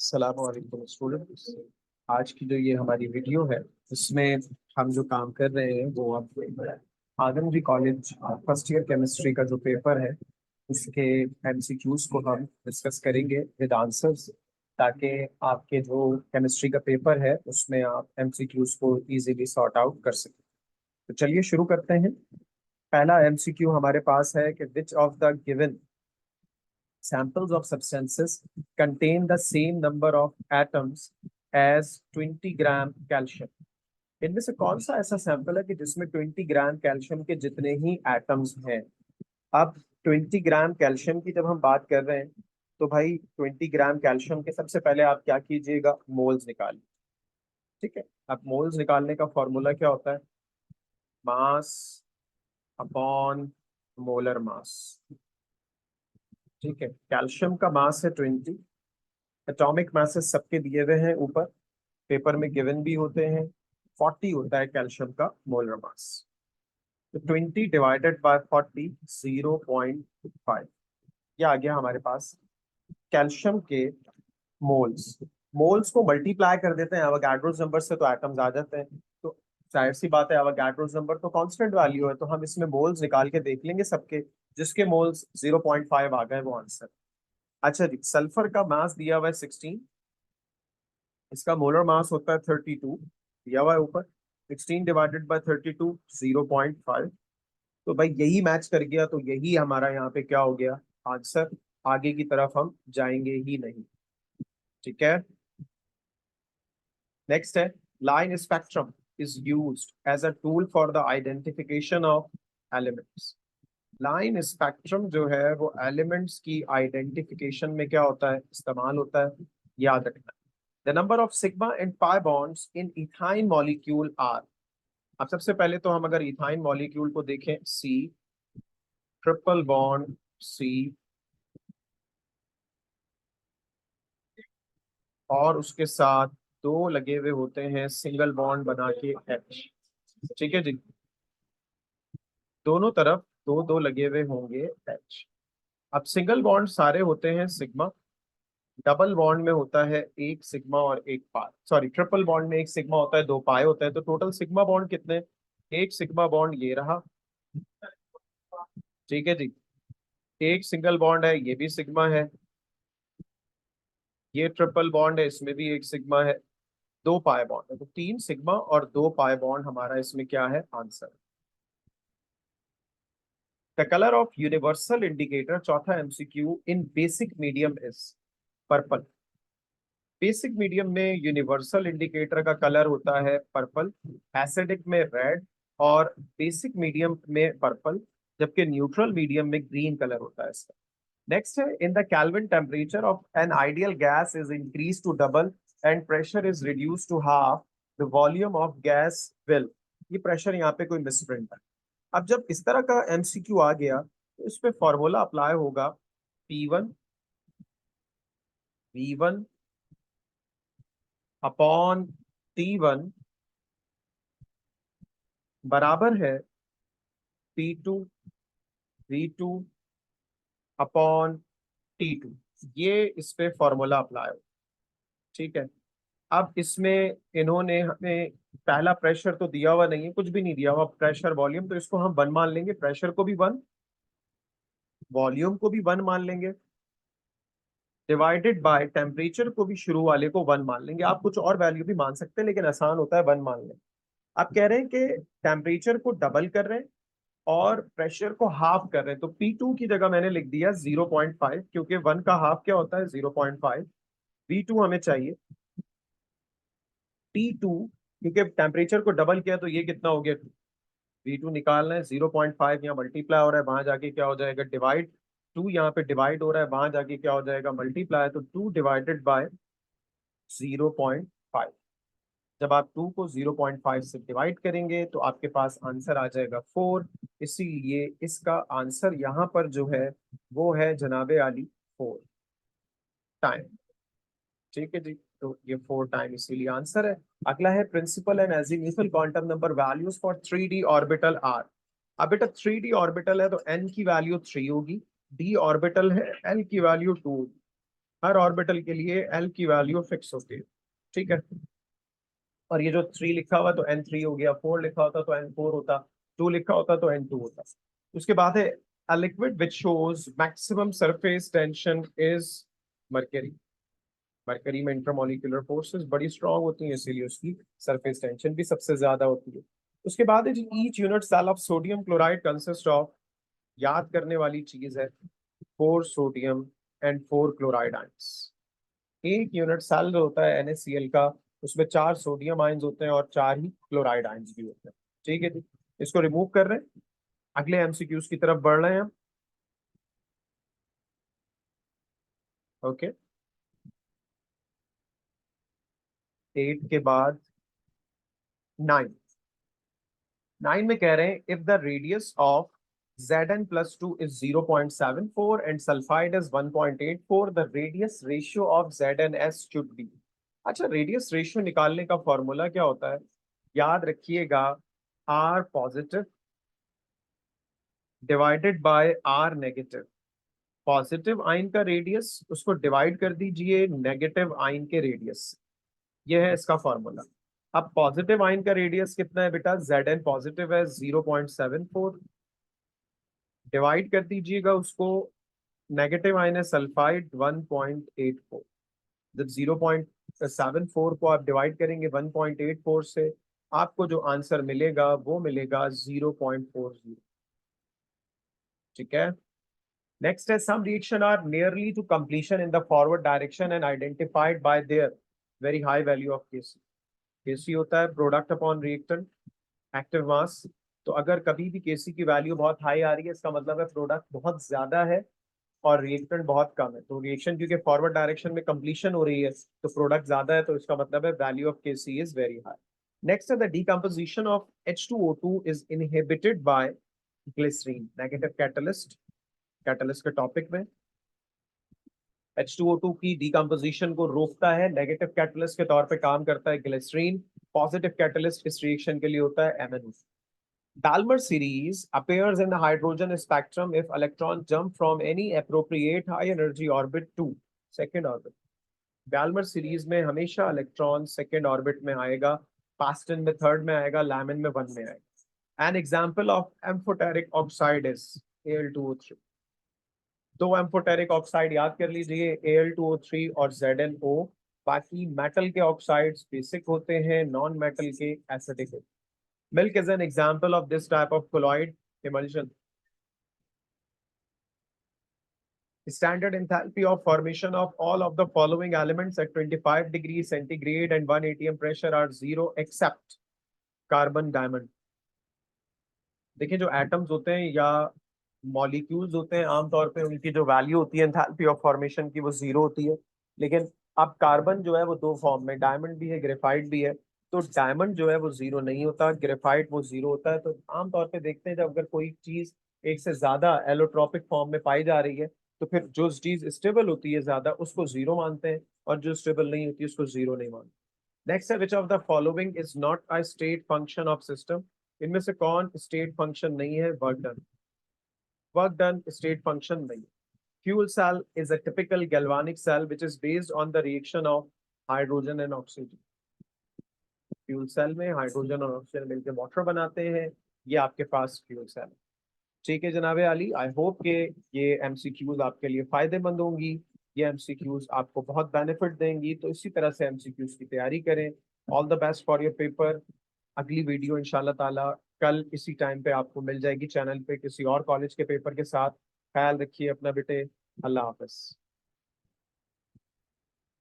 अस्सलाम वालेकुम स्टूडेंट्स। आज की जो ये हमारी वीडियो है उसमें हम जो काम कर रहे हैं वो आपको आदमजी कॉलेज फर्स्ट ईयर केमिस्ट्री का जो पेपर है उसके एमसीक्यूज को हम डिस्कस करेंगे विद आंसर्स, ताकि आपके जो केमिस्ट्री का पेपर है उसमें आप एमसीक्यूज को इजीली सॉर्ट आउट कर सकें। तो चलिए शुरू करते हैं। पहला एमसीक्यू हमारे पास है कि विच of the given samples of substances contain the same number of atoms as 20 gram calcium. इनमें से कौन सा ऐसा सैंपल है कि जिसमें 20 ग्राम कैल्शियम के जितने ही एटम्स हैं। अब 20 ग्राम कैल्शियम की जब हम बात कर रहे हैं तो भाई 20 ग्राम कैल्शियम के सबसे पहले आप क्या कीजिएगा, मोल्स निकालिए। ठीक है, अब मोल्स निकालने का फॉर्मूला क्या होता है? Mass upon molar mass. ठीक है, कैल्शियम का मास है 20। एटॉमिक मासेस सबके दिए हुए हैं ऊपर, पेपर में गिवन भी होते हैं। 40 होता है कैल्शियम का मोलर मास। तो 20 डिवाइडेड बाय 40 0.5, ये आ गया हमारे पास कैल्शियम के मोल्स। मोल्स को मल्टीप्लाई कर देते हैं एवोगाड्रोस नंबर से तो एटम्स आ जाते हैं। तो जाहिर सी बात है, एवोगाड्रोस नंबर तो कांस्टेंट वैल्यू है, तो हम इसमें मोल्स निकाल के देख लेंगे सबके। जिसके मोल्स 0.5 आ गए वो आंसर। अच्छा जी, सल्फर का मास दिया हुआ है 16, इसका मोलर मास होता है 32, दिया हुआ है ऊपर। 16 डिवाइडेड बाय 32 0.5। तो भाई यही मैच कर गया, तो यही हमारा यहाँ पे क्या हो गया, आंसर। आगे की तरफ हम जाएंगे ही नहीं। ठीक है, नेक्स्ट है line spectrum is used as a tool for the identification of elements. Line spectrum जो है वो एलिमेंट्स की आइडेंटिफिकेशन में क्या होता है, इस्तेमाल होता है, याद रखना। The number of sigma and pi bonds in ethyne molecule are. अब सबसे पहले तो हम अगर इथाइन मॉलिक्यूल को देखें, सी ट्रिपल बॉन्ड सी, और उसके साथ दो लगे हुए होते हैं सिंगल बॉन्ड बना के एच। ठीक है जी, दोनों तरफ दो दो लगे हुए होंगे एच। अब सिंगल बॉन्ड सारे होते हैं सिग्मा, डबल बॉन्ड में होता है एक सिग्मा और एक पाई, सॉरी ट्रिपल बॉन्ड में एक सिग्मा होता है दो पाई होते हैं। तो टोटल सिग्मा बॉन्ड कितने? एक सिग्मा बॉन्ड ये रहा। ठीक है जी, एक सिंगल बॉन्ड है, ये भी सिग्मा है। ये ट्रिपल बॉन्ड है, इसमें भी एक सिग्मा है। दो पाई बॉन्ड है, तो तीन सिग्मा और दो पाई बॉन्ड हमारा इसमें क्या है, answer. The colour of universal indicator, चौथा MCQ, in basic medium is purple. Basic medium में यूनिवर्सल इंडिकेटर का कलर होता है पर्पल, एसिडिक में रेड, और बेसिक मीडियम में पर्पल, जबकि न्यूट्रल मीडियम में ग्रीन कलर होता है इसका। नेक्स्ट है, in the Kelvin temperature of an ideal gas is increase to double and pressure is reduce to half, the volume of gas will. ये pressure यहाँ पे कोई मिसप्रिंट है। अब जब इस तरह का एमसीक्यू आ गया तो इस पे फॉर्मूला अप्लाई होगा, P1 V1 अपॉन T1 बराबर है P2 V2 अपॉन T2। ये इस पे फॉर्मूला अप्लाई हो। ठीक है, अब इसमें इन्होंने हमें पहला प्रेशर तो दिया हुआ नहीं है, कुछ भी नहीं दिया हुआ, प्रेशर वॉल्यूम, तो इसको हम वन मान लेंगे। प्रेशर को भी वन, वॉल्यूम को भी वन मान लेंगे, डिवाइडेड बाय टेम्परेचर को भी शुरू वाले को वन मान लेंगे। आप कुछ और वैल्यू भी मान सकते हैं, लेकिन आसान होता है वन मान लें। आप कह रहे हैं कि टेम्परेचर को डबल कर रहे हैं और प्रेशर को हाफ कर रहे हैं, तो P2 की जगह मैंने लिख दिया 0.5, क्योंकि वन का हाफ क्या होता है 0.5। V2 हमें चाहिए T2, क्योंकि टेम्परेचर को डबल किया तो ये कितना हो गया, V2 निकालना है। 0.5 यहाँ मल्टीप्लाई हो रहा है, वहां जाके क्या हो जाएगा, डिवाइड। टू यहाँ पे डिवाइड हो रहा है, वहां जाके क्या हो जाएगा, मल्टीप्लाई। तो 2 डिवाइडेड बाय 0.5। जब आप 2 को 0.5 से डिवाइड करेंगे तो आपके पास आंसर आ जाएगा 4। इसीलिए इसका आंसर यहाँ पर जो है वो है जनाबे आली 4 टाइम। ठीक है जी, तो ये 4 टाइम इसीलिए आंसर है। अगला है principal and azimuthal quantum number values for 3D orbital are. अब बेटा 3D ऑर्बिटल है तो n की वैल्यू 3 होगी, d ऑर्बिटल है l की वैल्यू 2। हर ऑर्बिटल के लिए एल की वैल्यू फिक्स होती है, ठीक है। और ये जो 3 लिखा हुआ तो N3 हो गया, 4 लिखा होता तो N4 होता, 2 लिखा होता तो N2 होता। उसके बाद है a liquid which shows maximum surface tension is mercury। Mercury में इंटरमोलिकुलर फोर्सेस बड़ी स्ट्रांग होती हैं, इसीलिए उसकी सरफेस टेंशन भी सबसे ज्यादा होती है। उसके बाद है each unit cell of sodium chloride consist of, याद करने वाली चीज है, 4 सोडियम एंड 4 क्लोराइड आयंस। एक यूनिट सेल जो होता है NaCl का, उसमें 4 सोडियम आयंस होते हैं और 4 ही क्लोराइड आयंस भी होते हैं, ठीक है जी। इसको रिमूव कर रहे हैं, अगले MCQs की तरफ बढ़ रहे हैं हम। ओके, 8 के बाद 9। 9 में कह रहे हैं if the radius of Zn+2 is 0.74 and sulfide is 1.84, the radius ratio of ZnS should be। अच्छा, रेडियस रेशियो निकालने का फॉर्मूला क्या होता है, याद रखिएगा, R positive divided by R negative. Positive ion का रेडियस उसको डिवाइड कर दीजिए नेगेटिव आयन के रेडियस से, यह है इसका फॉर्मूला। अब पॉजिटिव आयन का रेडियस कितना है बेटा, Zn पॉजिटिव है 0.74, डिवाइड कर दीजिएगा उसको, नेगेटिव आयन है सल्फाइड 1.84। जब 0.74 को आप डिवाइड करेंगे 1.84 से, आपको जो आंसर मिलेगा वो मिलेगा 0.40, ठीक है। नेक्स्ट है some reaction are nearly to completion in the forward direction and identified by their very high value of Kc। Kc होता है product upon reactant active mass. तो अगर कभी भी Kc की वैल्यू बहुत हाई आ रही है, इसका मतलब है प्रोडक्ट बहुत ज्यादा है और रिएक्टेंट बहुत कम है। तो रिएक्शन क्योंकि फॉरवर्ड डायरेक्शन में कंप्लीशन हो रही है तो प्रोडक्ट ज्यादा है, तो इसका मतलब है value of Kc is very high. Next है the decomposition of H2O2 is inhibited by glycerin, negative catalyst. Catalyst के टॉपिक में H2O2 की डीकंपोजिशन को रोकता है, नेगेटिव कैटलिस्ट के तौर पे काम करता है ग्लिसरीन। पॉजिटिव कैटलिस्ट इस रिएक्शन के लिए होता है MnO। Balmer series appears in the hydrogen spectrum if electron jump from any appropriate high energy orbit to second orbit। Balmer series में हमेशा इलेक्ट्रॉन सेकेंड ऑर्बिट में आएगा, पास्टन में थर्ड में आएगा, लैमिन में 1 में आएगा। An example of amphoteric oxide is Al2O3। दो एम्फोटेरिक ऑक्साइड याद कर लीजिए, Al2O3 और ZnO। बाकी मेटल के ऑक्साइड्स बेसिक होते हैं, नॉन मेटल के एसिडिक होते हैं। Milk is an example of this type of colloid emulsion। Standard enthalpy of formation of all of the following elements at 25 degrees centigrade and 1 atm pressure are 0 except carbon diamond. देखिए जो atoms होते हैं या molecules होते हैं, आमतौर पे उनकी जो वैल्यू होती है एंथैल्पी ऑफ फॉर्मेशन की वो 0 होती है। लेकिन अब कार्बन जो है वो दो फॉर्म में, डायमंड भी है ग्रेफाइट भी है। तो डायमंड जो है वो 0 नहीं होता, ग्रेफाइट वो 0 होता है। तो आमतौर पे देखते हैं जब अगर कोई चीज एक से ज्यादा एलोट्रॉपिक फॉर्म में पाई जा रही है, तो फिर जो चीज स्टेबल होती है ज्यादा उसको 0 मानते हैं और जो स्टेबल नहीं होती उसको 0 नहीं मानते। नेक्स्ट है which of the following is not a state function of system. इनमें से कौन स्टेट फंक्शन नहीं है, work done. Work done state function नहीं। Fuel cell is a typical galvanic cell which is based on the reaction of hydrogen and oxygen. Fuel cell में hydrogen और oxygen मिलकर water बनाते हैं, ये आपके पास फ्यूल सेल है। ठीक है जनाब अली, आई होप के ये एमसीक्यूज आपके लिए फायदेमंद होंगी, ये एमसीक्यूज आपको बहुत बेनिफिट देंगी। तो इसी तरह से एमसीक्यूज की तैयारी करें। All the best for your paper. अगली वीडियो इंशाल्लाह ताला कल इसी टाइम पे आपको मिल जाएगी चैनल पे किसी और कॉलेज के पेपर के साथ। ख्याल रखिए अपना बेटे, अल्लाह हाफिज।